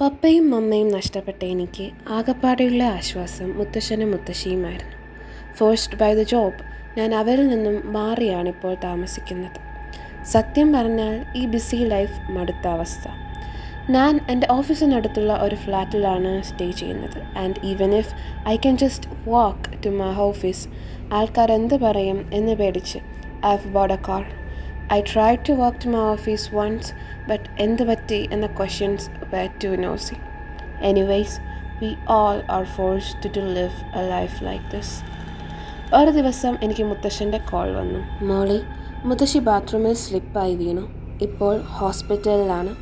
പപ്പയും മമ്മയും നഷ്ടപ്പെട്ട എനിക്ക് ആകപ്പാടെയുള്ള ആശ്വാസം മുത്തശ്ശനും മുത്തശ്ശിയുമായിരുന്നു. ഫോഴ്സ്ഡ് ബൈ ദ ജോബ് ഞാൻ അവരിൽ നിന്നും മാറിയാണിപ്പോൾ താമസിക്കുന്നത്. സത്യം പറഞ്ഞാൽ ഈ ബിസി ലൈഫ് മടുത്ത അവസ്ഥ. ഞാൻ എൻ്റെ ഓഫീസിനടുത്തുള്ള ഒരു ഫ്ലാറ്റിലാണ് സ്റ്റേ ചെയ്യുന്നത്. And even if I can just walk to my office, ആൾക്കാർ എന്ത് പറയും എന്ന് പേടിച്ച് I have bought a car. I tried to walk to my office once, but എന്ത് പറ്റി എന്ന questions were too nosy. Anyways, we all are forced to live a life like this. ഒരു ദിവസം എനിക്ക് മുത്തശ്ശൻ്റെ കോൾ വന്നു. മോളി, മുത്തശ്ശി ബാത്റൂമിൽ സ്ലിപ്പായി വീണു. ഇപ്പോൾ ഹോസ്പിറ്റലിലാണ്.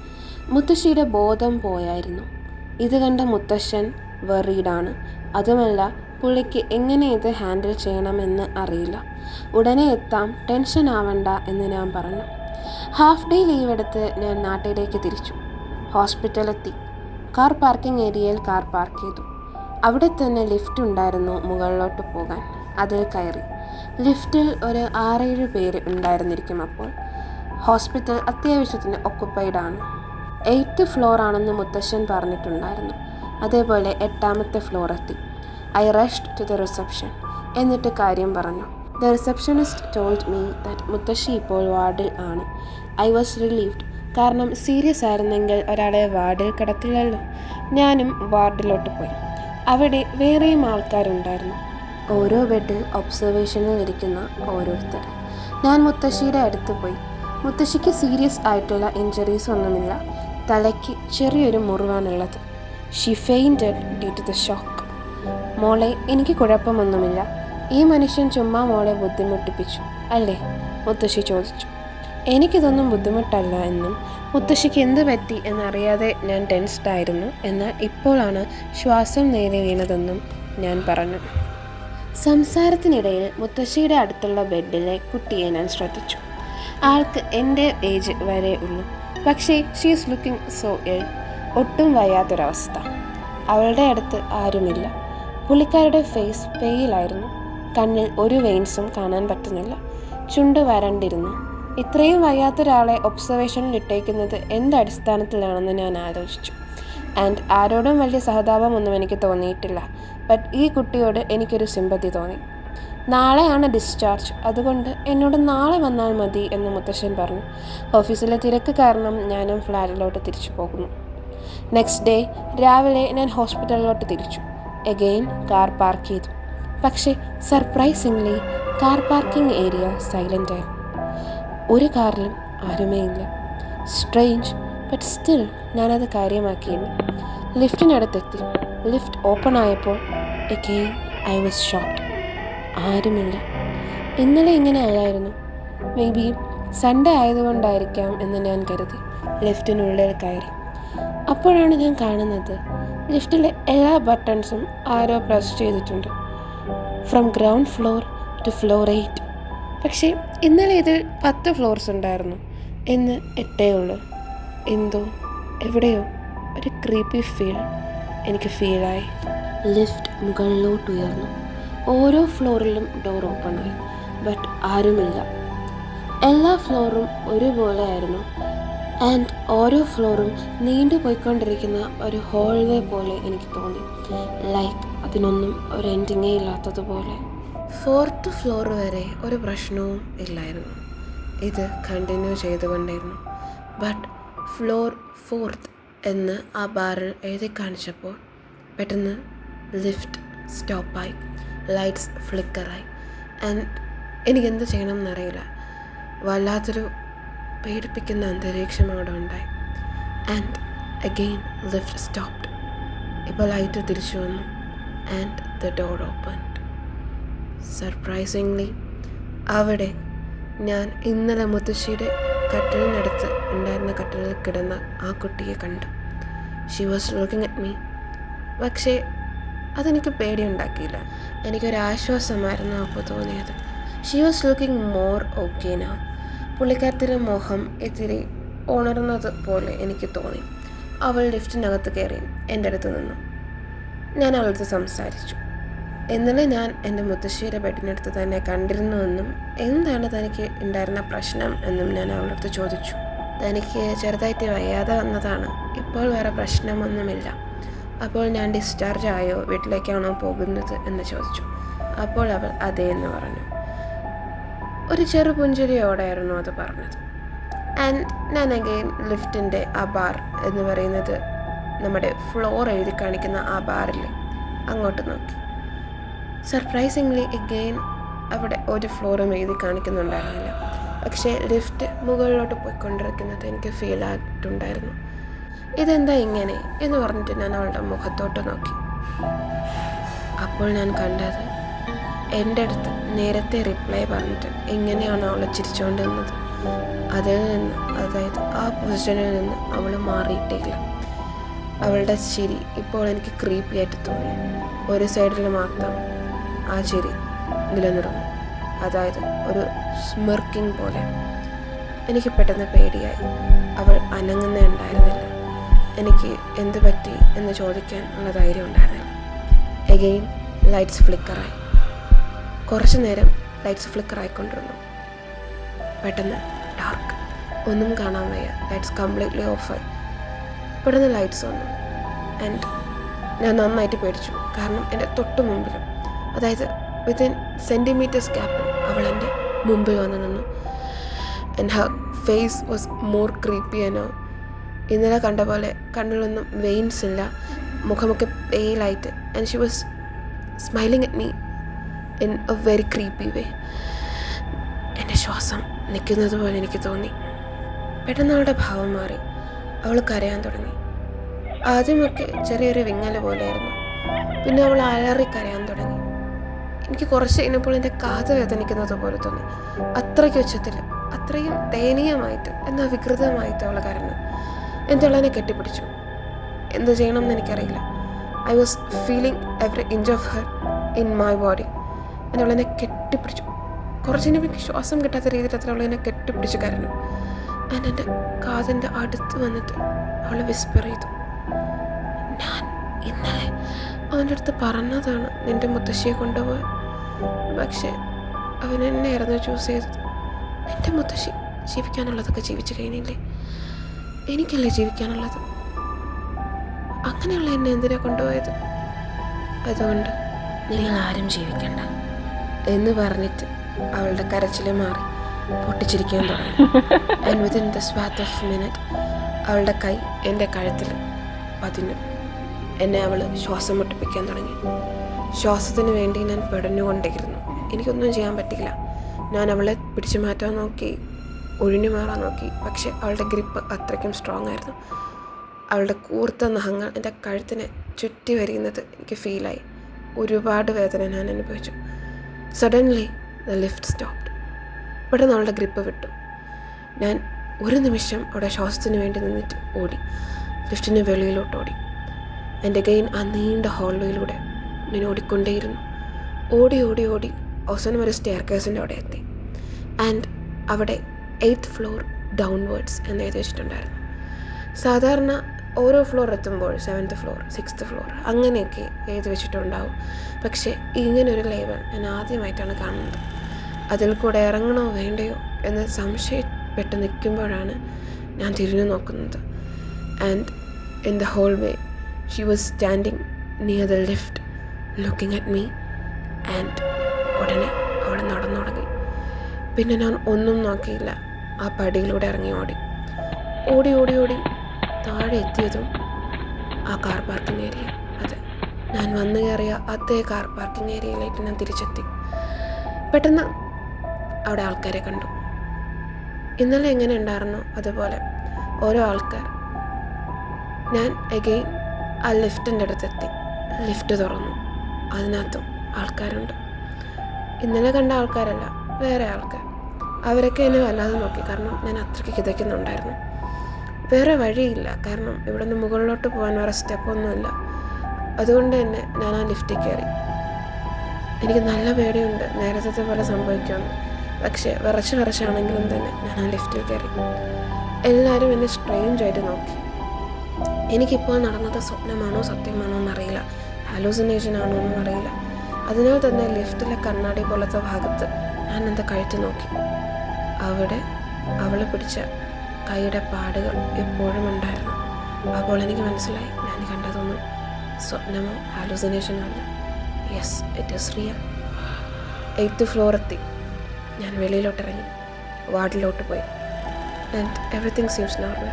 മുത്തശ്ശിയുടെ ബോധം പോയായിരുന്നു. ഇത് കണ്ട മുത്തശ്ശൻ വെറീഡാണ്. അതുമല്ല, പുള്ളിക്ക് എങ്ങനെ ഇത് ഹാൻഡിൽ ചെയ്യണമെന്ന് അറിയില്ല. ഉടനെ എത്താം, ടെൻഷൻ ആവണ്ട എന്ന് ഞാൻ പറഞ്ഞു. ഹാഫ് ഡേ ലീവ് എടുത്ത് ഞാൻ നാട്ടിലേക്ക് തിരിച്ചു. ഹോസ്പിറ്റലെത്തി. കാർ പാർക്കിംഗ് ഏരിയയിൽ കാർ പാർക്ക് ചെയ്തു. അവിടെ തന്നെ ലിഫ്റ്റ് ഉണ്ടായിരുന്നു മുകളിലോട്ട് പോകാൻ. അതിൽ കയറി. ലിഫ്റ്റിൽ ഒരു 6-7 പേര് ഉണ്ടായിരുന്നിരിക്കും. അപ്പോൾ ഹോസ്പിറ്റൽ അത്യാവശ്യത്തിന് ഒക്കുപ്പൈഡ് ആണ്. 8th ഫ്ലോർ ആണെന്ന് മുത്തശ്ശൻ പറഞ്ഞിട്ടുണ്ടായിരുന്നു. അതേപോലെ 8ാമത്തെ ഫ്ലോർ എത്തി. I rushed to the reception. എന്നിട്ട് കാര്യം പറഞ്ഞു. The receptionist told me that മുത്തശ്ശി ഇപ്പോൾ വാർഡിൽ ആണ്. I was relieved. കാരണം സീരിയസ് ആയിരുന്നെങ്കിൽ ഒരാളെ വാർഡിൽ കിടത്തില്ലല്ലോ. ഞാനും വാർഡിലോട്ട് പോയി. അവിടെ വേറെയും ആൾക്കാരുണ്ടായിരുന്നു. ഓരോ ബെഡിൽ ഒബ്സർവേഷനിൽ ഇരിക്കുന്ന ഓരോരുത്തർ. ഞാൻ മുത്തശ്ശിയുടെ അടുത്ത് പോയി. മുത്തശ്ശിക്ക് സീരിയസ് ആയിട്ടുള്ള ഇഞ്ചറീസ് ഒന്നുമില്ല. തലയ്ക്ക് ചെറിയൊരു മുറിവാണുള്ളത്. She fainted due to the shock. മോളെ, എനിക്ക് കുഴപ്പമൊന്നുമില്ല. ഈ മനുഷ്യൻ ചുമ്മാ മോളെ ബുദ്ധിമുട്ടിപ്പിച്ചു അല്ലേ? മുത്തശ്ശി ചോദിച്ചു. എനിക്കിതൊന്നും ബുദ്ധിമുട്ടല്ല എന്നും മുത്തശ്ശിക്ക് എന്ത് പറ്റി എന്നറിയാതെ ഞാൻ ടെൻസ്ഡായിരുന്നു. എന്നാൽ ഇപ്പോഴാണ് ശ്വാസം നേരെ വീണതെന്നും ഞാൻ പറഞ്ഞു. സംസാരത്തിനിടയിൽ മുത്തശ്ശിയുടെ അടുത്തുള്ള ബെഡിലെ കുട്ടിയെ ഞാൻ ശ്രദ്ധിച്ചു. ആൾക്ക് എൻ്റെ ഏജ് വരെ ഉള്ളൂ. പക്ഷേ ഷീ ഈസ് ലുക്കിംഗ് സോ ഇൽ. ഒട്ടും വയ്യാത്തൊരവസ്ഥ. അവളുടെ അടുത്ത് ആരുമില്ല. പുള്ളിക്കാരുടെ ഫേസ് പെയിലായിരുന്നു. കണ്ണിൽ ഒരു വെയിൻസും കാണാൻ പറ്റുന്നില്ല. ചുണ്ട് വരണ്ടിരുന്നു. ഇത്രയും വയ്യാത്തൊരാളെ ഒബ്സർവേഷനിൽ ഇട്ടേക്കുന്നത് എന്ത് അടിസ്ഥാനത്തിലാണെന്ന് ഞാൻ ആലോചിച്ചു. ആൻഡ് ആരോടും വലിയ സഹതാപമൊന്നും എനിക്ക് തോന്നിയിട്ടില്ല. ബട്ട് ഈ കുട്ടിയോട് എനിക്കൊരു സിമ്പതി തോന്നി. നാളെയാണ് ഡിസ്ചാർജ്, അതുകൊണ്ട് എന്നോട് നാളെ വന്നാൽ മതി എന്ന് മുത്തശ്ശൻ പറഞ്ഞു. ഓഫീസിലെ തിരക്ക് കാരണം ഞാനും ഫ്ലാറ്റിലോട്ട് തിരിച്ചു പോകുന്നു. നെക്സ്റ്റ് ഡേ രാവിലെ ഞാൻ ഹോസ്പിറ്റലിലോട്ട് തിരിച്ചു. എഗെയിൻ കാർ പാർക്ക് ചെയ്തു. പക്ഷേ surprisingly car parking area silent ആയിരുന്നു. ഒരു കാറിലും ആരുമേ ഇല്ല. സ്ട്രേഞ്ച്, ബട്ട് സ്റ്റിൽ ഞാനത് കാര്യമാക്കിയില്ല. ലിഫ്റ്റിനടുത്തെത്തി. ലിഫ്റ്റ് ഓപ്പൺ ആയപ്പോൾ എഗെയിൻ ഐ വാസ് ഷോക്ക്ഡ്. ആരുമില്ല. ഇന്നലെ ഇങ്ങനെ അല്ലായിരുന്നു. മേ ബി സൺഡേ ആയതുകൊണ്ടായിരിക്കാം എന്ന് ഞാൻ കരുതി. ലിഫ്റ്റിനുള്ളിൽ കയറി. അപ്പോഴാണ് ഞാൻ കാണുന്നത് ലിഫ്റ്റിലെ എല്ലാ ബട്ടൺസും ആരോ പ്രസ് ചെയ്തിട്ടുണ്ട്. From ground floor to floor 8. പക്ഷേ ഇന്നലെ ഇതിൽ 10 ഫ്ലോർസ് ഉണ്ടായിരുന്നു. ഇന്ന് 8 ഉള്ളൂ. എന്തോ എവിടെയോ ഒരു ക്രീപ്പി ഫീൽ എനിക്ക് ഫീലായി. ലിഫ്റ്റ് മുകളിലോട്ട് ഉയർന്നു. ഓരോ ഫ്ലോറിലും ഡോർ ഓപ്പണായി. ബട്ട് ആരുമില്ല. എല്ലാ ഫ്ലോറും ഒരുപോലെ ആയിരുന്നു. ആൻഡ് ഓരോ ഫ്ലോറും നീണ്ടു പോയിക്കൊണ്ടിരിക്കുന്ന ഒരു ഹോൾവേ പോലെ എനിക്ക് തോന്നി. ലൈക്ക് അതിനൊന്നും ഒരു എൻഡിങ്ങേ ഇല്ലാത്തതുപോലെ. 4th ഫ്ലോർ വരെ ഒരു പ്രശ്നവും ഇല്ലായിരുന്നു. ഇത് കണ്ടിന്യൂ ചെയ്തുകൊണ്ടിരുന്നു. ബട്ട് ഫ്ലോർ 4th എന്ന് ആ ബാറിൽ എഴുതി കാണിച്ചപ്പോൾ പെട്ടെന്ന് ലിഫ്റ്റ് സ്റ്റോപ്പായി. ലൈറ്റ്സ് ഫ്ലിക്കറായി. ആൻഡ് എനിക്കെന്ത് ചെയ്യണം എന്നറിയില്ല. വല്ലാത്തൊരു പേടിപ്പിക്കുന്ന അന്തരീക്ഷം അവിടെ ഉണ്ടായി. And again lift stopped. ഇപ്പോൾ ലൈറ്റ് തിരിച്ചു വന്നു. And the door opened. Surprisingly അവിടെ ഞാൻ ഇന്നലെ മുത്തശ്ശിയുടെ കട്ടിലിനടുത്ത് ഉണ്ടായിരുന്ന കട്ടിലിൽ കിടന്ന ആ കുട്ടിയെ കണ്ടു. She was looking at me. പക്ഷേ അതെനിക്ക് പേടിയുണ്ടാക്കിയില്ല. എനിക്കൊരാശ്വാസമായിരുന്നു അപ്പോൾ തോന്നിയത്. She was looking more okay now. പുള്ളിക്കാരത്തിൻ്റെ മുഖം ഇത്തിരി ഉണർന്നത് പോലെ എനിക്ക് തോന്നി. അവൾ ലിഫ്റ്റിനകത്ത് കയറി എൻ്റെ അടുത്ത് നിന്നു. ഞാൻ അവളടുത്ത് സംസാരിച്ചു. ഇന്നലെ ഞാൻ എൻ്റെ മുത്തശ്ശിയുടെ ബെഡിനടുത്ത് തന്നെ കണ്ടിരുന്നുവെന്നും എന്താണ് തനിക്ക് ഉണ്ടായിരുന്ന പ്രശ്നം എന്നും ഞാൻ അവളടുത്ത് ചോദിച്ചു. എനിക്ക് ചെറുതായിട്ട് വയ്യാതെ വന്നതാണ്, ഇപ്പോൾ വേറെ പ്രശ്നമൊന്നുമില്ല. അപ്പോൾ ഞാൻ ഡിസ്ചാർജ് ആയോ, വീട്ടിലേക്കാണോ പോകുന്നത് എന്ന് ചോദിച്ചു. അപ്പോൾ അവൾ അതേ എന്ന് പറഞ്ഞു. ഒരു ചെറു പുഞ്ചിരിയോടെയായിരുന്നു അത് പറഞ്ഞത്. ആൻഡ് ഞാൻ അഗെയിൻ ലിഫ്റ്റിൻ്റെ ആ ബാർ എന്ന് പറയുന്നത് നമ്മുടെ ഫ്ലോർ എഴുതി കാണിക്കുന്ന ആ ബാറിൽ അങ്ങോട്ട് നോക്കി. സർപ്രൈസിംഗ്ലി അഗെയിൻ അവിടെ ഒരു ഫ്ലോറും എഴുതി കാണിക്കുന്നുണ്ടായിരുന്നില്ല. പക്ഷേ ലിഫ്റ്റ് മുകളിലോട്ട് പോയിക്കൊണ്ടിരിക്കുന്നത് എനിക്ക് ഫീൽ ആയിട്ടുണ്ടായിരുന്നു. ഇതെന്താ ഇങ്ങനെ എന്ന് പറഞ്ഞിട്ട് ഞാൻ അവളുടെ മുഖത്തോട്ട് നോക്കി. അപ്പോൾ ഞാൻ കണ്ടത് എൻ്റെ അടുത്ത് നേരത്തെ റിപ്ലൈ പറഞ്ഞിട്ട് എങ്ങനെയാണ് അവൾ ചിരിച്ചുകൊണ്ട് നിന്നത്, അതിൽ നിന്ന്, അതായത് ആ പൊസിഷനിൽ നിന്ന് അവൾ മാറിയിട്ടില്ല. അവളുടെ ചിരി ഇപ്പോൾ എനിക്ക് ക്രീപ്പി ആയിട്ട് തോന്നി. ഒരു സൈഡിൽ മാത്രം ആ ചിരി നിലനിർന്നു, അതായത് ഒരു സ്മിർക്കിംഗ് പോലെ. എനിക്ക് പെട്ടെന്ന് പേടിയായി. അവൾ അനങ്ങുന്നുണ്ടായിരുന്നില്ല. എനിക്ക് എന്ത് പറ്റി എന്ന് ചോദിക്കാൻ ഉള്ള ധൈര്യം ഉണ്ടായിരുന്നില്ല. എഗെയിൻ ലൈറ്റ്സ് ഫ്ലിക്കറായി. കുറച്ച് നേരം ലൈറ്റ്സ് ഫ്ലിക്കറായിക്കൊണ്ടിരുന്നു. പെട്ടെന്ന് ഡാർക്ക്, ഒന്നും കാണാൻ വയ്യ. ലൈറ്റ്സ് കംപ്ലീറ്റ്ലി ഓഫായി. പെട്ടെന്ന് ലൈറ്റ്സ് വന്നു. ആൻഡ് ഞാൻ നന്നായിട്ട് പേടിച്ചു. കാരണം എൻ്റെ തൊട്ട് മുമ്പിലും, അതായത് വിത്തിൻ സെൻറ്റിമീറ്റേഴ്സ് ഗ്യാപ്പിൽ അവൾ എൻ്റെ മുമ്പിൽ വന്ന് നിന്നു. And her face was more creepy and ഇന്നലെ കണ്ട പോലെ കണ്ണിലൊന്നും വെയിൻസ് ഇല്ല, മുഖമൊക്കെ പെയിലായിട്ട്. And she was smiling at me in a very creepy way. എൻ്റെ ശ്വാസം നിൽക്കുന്നത് പോലെ എനിക്ക് തോന്നി. പെട്ടെന്ന് അവളുടെ ഭാവം മാറി. അവൾ കരയാൻ തുടങ്ങി. ആദ്യമൊക്കെ ചെറിയൊരു വിങ്ങൽ പോലെയായിരുന്നു. പിന്നെ അവൾ അലറി കരയാൻ തുടങ്ങി. എനിക്ക് കുറച്ച് കഴിഞ്ഞപ്പോൾ എൻ്റെ കാത് വേദനിക്കുന്നത് പോലെ തോന്നി. അത്രയ്ക്ക് ഉച്ചത്തിൽ, അത്രയും ദയനീയമായിട്ട്, എന്നാൽ വികൃതമായിട്ട് അവൾ കരഞ്ഞു. എന്നെ കെട്ടിപ്പിടിച്ചു. എന്ത് ചെയ്യണം എന്ന് എനിക്കറിയില്ല. I was feeling every inch of her in my body. അവളെന്നെ കെട്ടിപ്പിടിച്ചു. കുറച്ചിന് എനിക്ക് ശ്വാസം കിട്ടാത്ത രീതിയിൽ അത്ര അവളെന്നെ കെട്ടിപ്പിടിച്ച് കരഞ്ഞു. ഞാൻ എൻ്റെ കാതിൻ്റെ അടുത്ത് വന്നിട്ട് അവൾ വിസ്പർ ചെയ്തു, ഞാൻ ഇന്നലെ അവൻ്റെ അടുത്ത് പറഞ്ഞതാണ് നിൻ്റെ മുത്തശ്ശിയെ കൊണ്ടുപോകാൻ. പക്ഷേ അവൻ എന്നെയായിരുന്നു ചൂസ് ചെയ്തത്. എൻ്റെ മുത്തശ്ശി ജീവിക്കാനുള്ളതൊക്കെ ജീവിച്ചു കഴിഞ്ഞില്ലേ, എനിക്കല്ലേ ജീവിക്കാനുള്ളത്. അങ്ങനെയുള്ള എന്നെ എന്തിനാ കൊണ്ടുപോയത്? അതുകൊണ്ട് നിങ്ങൾ ആരും ജീവിക്കണ്ട എന്ന് പറഞ്ഞിട്ട് അവളുടെ കരച്ചിൽ മാറി പൊട്ടിച്ചിരിക്കാൻ തുടങ്ങി. And within the span of minute അവളുടെ കൈ എൻ്റെ കഴുത്തിൽ പതിഞ്ഞു. എന്നെ അവൾ ശ്വാസം മുട്ടിപ്പിക്കാൻ തുടങ്ങി. ശ്വാസത്തിന് വേണ്ടി ഞാൻ പെടഞ്ഞുകൊണ്ടേയിരുന്നു. എനിക്കൊന്നും ചെയ്യാൻ പറ്റില്ല. ഞാൻ അവളെ പിടിച്ചു മാറ്റാൻ നോക്കി, ഒഴിഞ്ഞു മാറാൻ നോക്കി. പക്ഷെ അവളുടെ ഗ്രിപ്പ് അത്രയ്ക്കും സ്ട്രോങ് ആയിരുന്നു. അവളുടെ കൂർത്ത നഖങ്ങൾ എൻ്റെ കഴുത്തിനെ ചുറ്റി വരിയുന്നത് എനിക്ക് ഫീലായി. ഒരുപാട് വേദന ഞാൻ അനുഭവിച്ചു. Suddenly the lift stopped. പെട്ടെന്ന് അവളുടെ ഗ്രിപ്പ് വിട്ടു. ഞാൻ ഒരു നിമിഷം അവിടെ ശ്വാസത്തിന് വേണ്ടി നിന്നിട്ട് ഓടി. ലിഫ്റ്റിന് വെളിയിലോട്ട് ഓടി. എൻ്റെ ഗെയിൻ ആ നീണ്ട ഹോൾവേയിലൂടെ ഞാൻ ഓടിക്കൊണ്ടേയിരുന്നു. ഓടി ഓടി ഓടി അവസാനം ഒരു സ്റ്റെയർ കേസിൻ്റെ അവിടെ എത്തി. ആൻഡ് അവിടെ 8th ഫ്ലോർ ഡൗൺവേർഡ്സ് എന്ന് എഴുതി വെച്ചിട്ടുണ്ടായിരുന്നു. സാധാരണ ഓരോ ഫ്ലോർ എത്തുമ്പോൾ 7th ഫ്ലോർ 6th ഫ്ലോർ അങ്ങനെയൊക്കെ എഴുതി വെച്ചിട്ടുണ്ടാവും. പക്ഷേ ഇങ്ങനൊരു ലേബൽ ഞാൻ ആദ്യമായിട്ടാണ് കാണുന്നത്. അതിൽ കൂടെ ഇറങ്ങണോ വേണ്ടയോ എന്ന് സംശയപ്പെട്ട് നിൽക്കുമ്പോഴാണ് ഞാൻ തിരിഞ്ഞു നോക്കുന്നത്. And in the hallway she was standing near the lift looking at me. And ഉടനെ അവൾ നടന്നു തുടങ്ങി. പിന്നെ ഞാൻ ഒന്നും നോക്കിയില്ല. ആ പടിയിലൂടെ ഇറങ്ങി ഓടി ഓടി ഓടി ഓടി താഴെ എത്തിയതും ആ കാർ പാർക്കിംഗ് ഏരിയ, അതെ, ഞാൻ വന്നു കയറിയ അതേ കാർ പാർക്കിംഗ് ഏരിയയിലേക്ക് ഞാൻ തിരിച്ചെത്തി. പെട്ടെന്ന് അവിടെ ആൾക്കാരെ കണ്ടു. ഇന്നലെ എങ്ങനെ ഉണ്ടായിരുന്നോ അതുപോലെ ഓരോ ആൾക്കാർ. ഞാൻ അഗെയിൻ ആ ലിഫ്റ്റിൻ്റെ അടുത്തെത്തി. ലിഫ്റ്റ് തുറന്നു. അതിനകത്തും ആൾക്കാരുണ്ട്. ഇന്നലെ കണ്ട ആൾക്കാരല്ല, വേറെ ആൾക്കാർ. അവരൊക്കെ എന്നെ വല്ലാതെ നോക്കി. കാരണം ഞാൻ അത്രയ്ക്ക് കിതയ്ക്കുന്നുണ്ടായിരുന്നു. വേറെ വഴിയില്ല. കാരണം ഇവിടെ നിന്ന് മുകളിലോട്ട് പോകാൻ വേറെ സ്റ്റെപ്പൊന്നുമില്ല. അതുകൊണ്ട് തന്നെ ഞാൻ ആ ലിഫ്റ്റിൽ കയറി. എനിക്ക് നല്ല പേടിയുണ്ട് നേരത്തെ പോലെ സംഭവിക്കുമെന്ന്. പക്ഷേ വിറച്ചാണെങ്കിലും തന്നെ ഞാൻ ആ ലിഫ്റ്റിൽ കയറി. എല്ലാവരും എന്നെ സ്ട്രെയിഞ്ചായിട്ട് നോക്കി. എനിക്കിപ്പോൾ നടന്നത് സ്വപ്നമാണോ സത്യമാണോ എന്നറിയില്ല, ഹാലൂസിനേഷൻ ആണോ എന്നും അറിയില്ല. അതിനാൽ തന്നെ ലിഫ്റ്റിലെ കണ്ണാടി പോലത്തെ ഭാഗത്ത് ഞാൻ എൻ്റെ കഴുത്ത് നോക്കി. അവിടെ അവൾ പിടിച്ച കൈയുടെ പാടുകൾ എപ്പോഴും ഉണ്ടായിരുന്നു. അപ്പോൾ എനിക്ക് മനസ്സിലായി ഞാൻ കണ്ടതൊന്നും സ്വപ്നമോ ഹാലൂസിനേഷനോ അല്ല. Yes, it is real. 8th floor എത്തി. ഞാൻ വെളിയിലോട്ടിറങ്ങി വാർഡിലോട്ട് പോയി. And everything seems normal.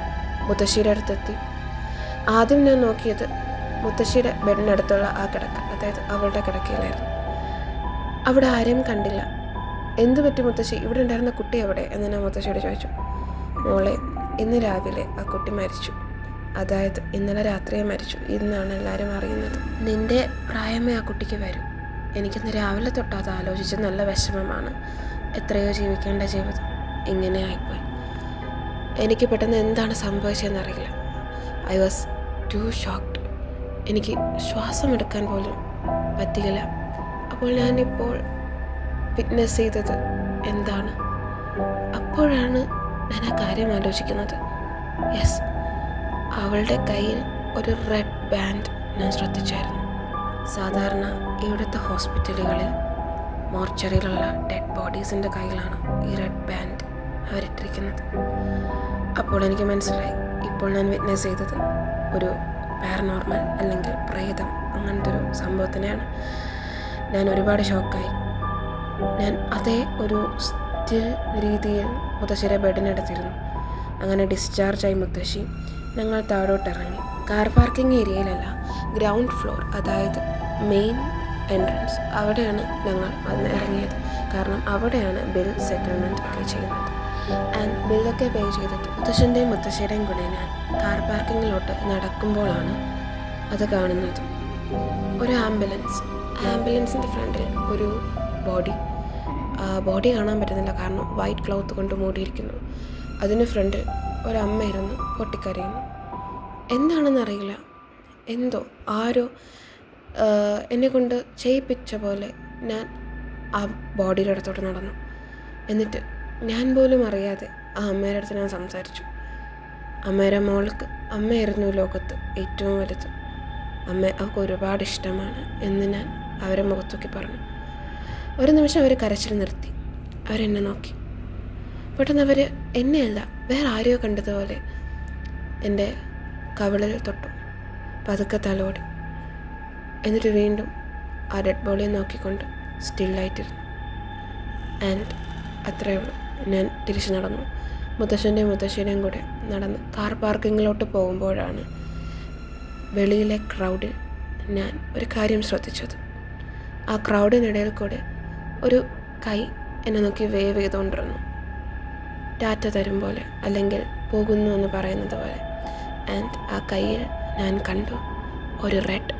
മുത്തശ്ശിയുടെ അടുത്തെത്തി. ആദ്യം ഞാൻ നോക്കിയത് മുത്തശ്ശിയുടെ ബെഡിനടുത്തുള്ള ആ കിടക്ക, അതായത് അവളുടെ കിടക്കയിലായിരുന്നു. അവിടെ ആരെയും കണ്ടില്ല. എന്തു പറ്റി മുത്തശ്ശി, ഇവിടെ ഉണ്ടായിരുന്ന കുട്ടി എവിടെ എന്ന് ഞാൻ മുത്തശ്ശിയോട് ചോദിച്ചു. മോളെ, ഇന്ന് രാവിലെ ആ കുട്ടി മരിച്ചു. അതായത് ഇന്നലെ രാത്രിയെ മരിച്ചു. ഇന്നാണ് എല്ലാവരും അറിയുന്നത്. നിൻ്റെ പ്രായമേ ആ കുട്ടിക്ക് വരും. എനിക്കിന്ന് രാവിലെ തൊട്ട് അത് ആലോചിച്ച് നല്ല വിഷമമാണ്. എത്രയോ ജീവിക്കേണ്ട ജീവിതം ഇങ്ങനെ ആയിപ്പോയി. എനിക്ക് പെട്ടെന്ന് എന്താണ് സംഭവിച്ചതെന്നറിയില്ല. I was too shocked. എനിക്ക് ശ്വാസമെടുക്കാൻ പോലും പറ്റിയില്ല. അപ്പോൾ ഞാനിപ്പോൾ വിറ്റ്നസ് ചെയ്തത് എന്താണ്? അപ്പോഴാണ് ഞാൻ ആ കാര്യം ആലോചിക്കുന്നത്. യെസ്, അവളുടെ കയ്യിൽ ഒരു റെഡ് ബാൻഡ് ഞാൻ ശ്രദ്ധിച്ചായിരുന്നു. സാധാരണ ഇവിടുത്തെ ഹോസ്പിറ്റലുകളിൽ മോർച്ചറിയിലുള്ള ഡെഡ് ബോഡീസിൻ്റെ കയ്യിലാണ് ഈ റെഡ് ബാൻഡ് അവരിട്ടിരിക്കുന്നത്. അപ്പോൾ എനിക്ക് മനസ്സിലായി, ഇപ്പോൾ ഞാൻ വിറ്റ്നസ് ചെയ്തത് ഒരു പാരനോർമൽ അല്ലെങ്കിൽ പ്രേതം അങ്ങനത്തെ ഒരു സംഭവത്തിനെയാണ്. ഞാൻ ഒരുപാട് ഷോക്കായി. ഞാൻ അതേ ഒരു സ്റ്റിൽ രീതിയിൽ മുത്തശ്ശിയുടെ ബെഡിനടുത്തിരുന്നു. അങ്ങനെ ഡിസ്ചാർജായി മുത്തശ്ശി. ഞങ്ങൾ താഴോട്ടിറങ്ങി. കാർ പാർക്കിംഗ് ഏരിയയിലല്ല, ഗ്രൗണ്ട് ഫ്ലോർ, അതായത് മെയിൻ എൻട്രൻസ്, അവിടെയാണ് ഞങ്ങൾ വന്ന് ഇറങ്ങിയത്. കാരണം അവിടെയാണ് ബിൽ സെറ്റിൽമെൻറ്റ് ഒക്കെ ചെയ്യുന്നത്. ആൻഡ് ബില്ലൊക്കെ പേ ചെയ്തിട്ട് മുത്തശ്ശൻ്റെയും മുത്തശ്ശിയുടെയും കൂടെ ഞാൻ കാർ പാർക്കിങ്ങിലോട്ട് നടക്കുമ്പോഴാണ് അത് കാണുന്നത്. ഒരു ആംബുലൻസിൻ്റെ ഫ്രണ്ടിൽ ഒരു ബോഡി കാണാൻ പറ്റുന്നില്ല, കാരണം വൈറ്റ് ക്ലോത്ത് കൊണ്ട് മൂടിയിരിക്കുന്നു. അതിന് ഫ്രണ്ടിൽ ഒരമ്മ ഇരുന്ന് പൊട്ടിക്കരയുന്നു. എന്താണെന്നറിയില്ല, എന്തോ ആരോ എന്നെ കൊണ്ട് ചെയ്യിപ്പിച്ച പോലെ ഞാൻ ആ ബോഡിയുടെ അടുത്തോട്ട് നടന്നു. എന്നിട്ട് ഞാൻ പോലും അറിയാതെ ആ അമ്മയുടെ അടുത്ത് ഞാൻ സംസാരിച്ചു. അമ്മയുടെ മോൾക്ക് അമ്മയായിരുന്നു ലോകത്ത് ഏറ്റവും വലുത്. അവൾക്ക് ഒരുപാട് ഇഷ്ടമാണ് എന്ന് ഞാൻ അവരെ മുഖത്തൊക്കെ പറഞ്ഞു. ഒരു നിമിഷം അവർ കരച്ചിൽ നിർത്തി. അവരെന്നെ നോക്കി. പെട്ടെന്ന് അവർ എന്നെയല്ല വേറെ ആരെയോ കണ്ടതുപോലെ എൻ്റെ കവിളിൽ തൊട്ടു. പതുക്കെ തലോടി. എന്നിട്ട് വീണ്ടും ആ ഡെഡ് ബോഡിയെ നോക്കിക്കൊണ്ട് സ്റ്റില്ലായിട്ടിരുന്നു. ആൻഡ് അത്രയേ ഉള്ളൂ. ഞാൻ തിരിച്ചു നടന്നു. മുത്തശ്ശിയുടെയും കൂടെ നടന്ന് കാർ പാർക്കിങ്ങിലോട്ട് പോകുമ്പോഴാണ് വെളിയിലെ ക്രൗഡിൽ ഞാൻ ഒരു കാര്യം ശ്രദ്ധിച്ചത്. ആ ക്രൗഡിനിടയിൽ കൂടെ ഒരു കൈ എന്നെ നോക്കി വേവ് ചെയ്തുകൊണ്ടിരുന്നു. ടാറ്റ തരും പോലെ, അല്ലെങ്കിൽ പോകുന്നു എന്ന് പറയുന്നത് പോലെ. ആൻഡ് ആ കയ്യിൽ ഞാൻ കണ്ടു ഒരു റെഡ്